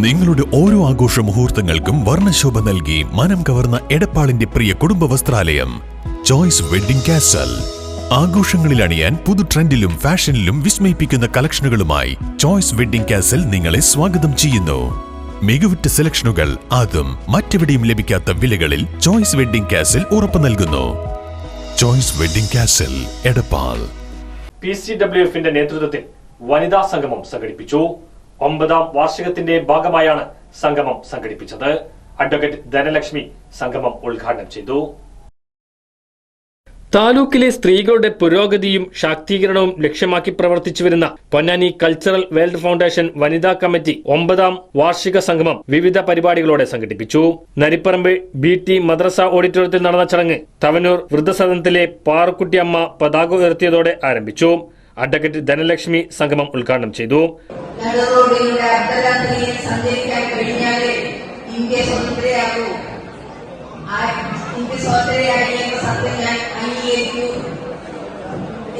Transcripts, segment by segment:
നിങ്ങളുടെ ഓരോ ആഘോഷ മുഹൂർത്തങ്ങൾക്കും വർണ്ണശോഭ നൽകി മനം കവർന്ന എടപ്പാളിന്റെ പ്രിയ കുടുംബ വസ്ത്രാലയം ചോയ്സ് വെഡ്ഡിംഗ് കാസൽ. ആഘോഷങ്ങളിൽ അണിയാൻ പുതു ട്രെൻഡിലും ഫാഷനിലും വിസ്മയിപ്പിക്കുന്ന കളക്ഷനുകളുമായി ചോയ്സ് വെഡ്ഡിംഗ് കാസൽ നിങ്ങളെ സ്വാഗതം ചെയ്യുന്നു. മികവുറ്റ സെലക്ഷനുകൾ അതും മറ്റെവിടെയും ലഭിക്കാത്ത വിലകളിൽ ചോയ്സ് വെഡ്ഡിംഗ് കാസൽ ഉറപ്പു നൽകുന്നു. Choice wedding castle, Edappal. PCWFന്റെ നേതൃത്വത്തിൽ വനിതാ സംഗമം സംഘടിപ്പിച്ചു. 9ാം വാർഷികത്തിന്റെ ഭാഗമായാണ് സംഗമം സംഘടിപ്പിച്ചത്. അഡ്വക്കേറ്റ് ധനലക്ഷ്മി സംഗമം ഉദ്ഘാടനം ചെയ്തു. താലൂക്കിലെ സ്ത്രീകളുടെ പുരോഗതിയും ശാക്തീകരണവും ലക്ഷ്യമാക്കി പ്രവർത്തിച്ചുവരുന്ന പൊന്നാനി കൾച്ചറൽ വേൾഡ് ഫൗണ്ടേഷൻ വനിതാ കമ്മിറ്റി 9ാം വാർഷിക സംഗമം വിവിധ പരിപാടികളോടെ സംഘടിപ്പിച്ചു. നരിപ്പറമ്പ് BT മദ്രസ ഓഡിറ്റോറിയത്തിൽ നടന്ന ചടങ്ങ് തവനൂർ വൃദ്ധസദനത്തിലെ പാറുക്കുട്ടി അമ്മ പതാക ഉയർത്തിയതോടെ ആരംഭിച്ചു. അഡ്വക്കേറ്റ് ധനലക്ഷ്മി സംഗമം ഉദ്ഘാടനം ചെയ്തു.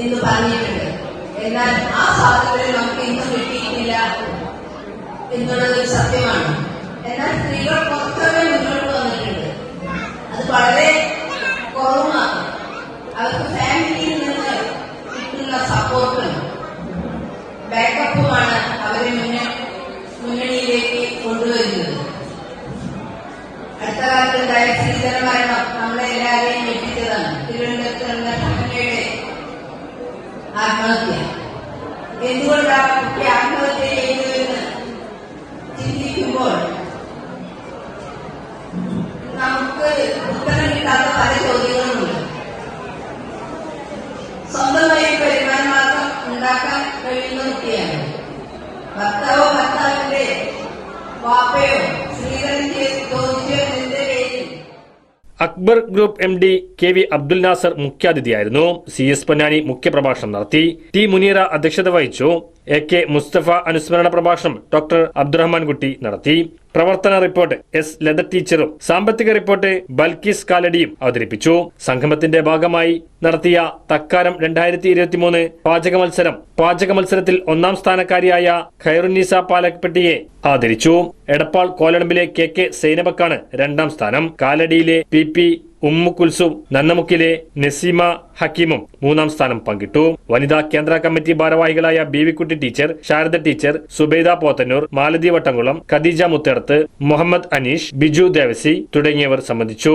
എന്ന് പറഞ്ഞിട്ടുണ്ട്. എന്നാൽ ആ സ്വാതന്ത്ര്യം നമുക്ക് ഇന്നും കിട്ടിയിട്ടില്ല എന്നുള്ളത് ഒരു സത്യമാണ്. എന്നാൽ സ്ത്രീകൾ കുറച്ചൊക്കെ മുന്നോട്ട് വന്നിട്ടുണ്ട്. അത് വളരെ കുറവാണ്. അവർക്ക് ഫാമിലിയിൽ നിന്ന് കിട്ടുന്ന സപ്പോർട്ടും ബാക്കപ്പുമാണ് അവരെ മുന്നണിയിലേക്ക് കൊണ്ടുവരുന്നത്. അടുത്ത കാലത്തുണ്ടായ ശ്രീധര മരണം നമ്മളെ എല്ലാവരെയും ഞെട്ടിച്ചതാണ്. തിരുവനന്തപുരത്ത് നടന്ന ഷഹനയുടെ ആത്മഹത്യ. എന്തുകൊണ്ടാണ് കുട്ടി ആത്മഹത്യ ചെയ്യുന്നതെന്ന് ചിന്തിക്കുമ്പോൾ നമുക്ക് ഉത്തരം കിട്ടാത്ത പല ചോദ്യങ്ങളുമുണ്ട്. സ്വന്തമായി വരുമാന മാർഗം ഉണ്ടാക്കാൻ കഴിയുന്ന കുട്ടിയാണ്. ഭർത്താവിന്റെ വാപ്പയോ ശ്രീധരൻ ചോദിച്ചതിന്റെ പേരിൽ Akbar group MD KV Abdul Nasser മുഖ്യാതിഥിയായിരുന്നു. CS പൊന്നാനി മുഖ്യപ്രഭാഷണം നടത്തി. T മുനീറ അധ്യക്ഷത വഹിച്ചു. AK മുസ്തഫ അനുസ്മരണ പ്രഭാഷണം ഡോക്ടർ അബ്ദുറഹ്മാൻ കുട്ടി നടത്തി. പ്രവർത്തന റിപ്പോർട്ട് S ലത ടീച്ചറും സാമ്പത്തിക റിപ്പോർട്ട് ബൽക്കീസ് കാലടിയും അവതരിപ്പിച്ചു. സംഗമത്തിന്റെ ഭാഗമായി നടത്തിയ തക്കാരം 2023 പാചക മത്സരത്തിൽ 1ാം സ്ഥാനക്കാരിയായ ഖൈറുന്നീസ പാലപ്പെട്ടിയെ ആദരിച്ചു. എടപ്പാൾ കോലടമ്പിലെ KK സൈനബക്കാണ് 2ാം സ്ഥാനം. കാലടിയിലെ PP ഉമ്മു കുൽസും, നന്നമുക്കിലെ നസീമ ഹക്കീമും 3ാം സ്ഥാനം പങ്കിട്ടു. വനിതാ കേന്ദ്ര കമ്മിറ്റി ഭാരവാഹികളായ ബീവിക്കുട്ടി ടീച്ചർ, ശാരദ ടീച്ചർ, സുബൈദ പോത്തന്നൂർ, മാലതി വട്ടംകുളം, ഖദീജ മുത്തേടത്ത്, മുഹമ്മദ് അനീഷ്, ബിജു ദേവസി തുടങ്ങിയവർ സംബന്ധിച്ചു.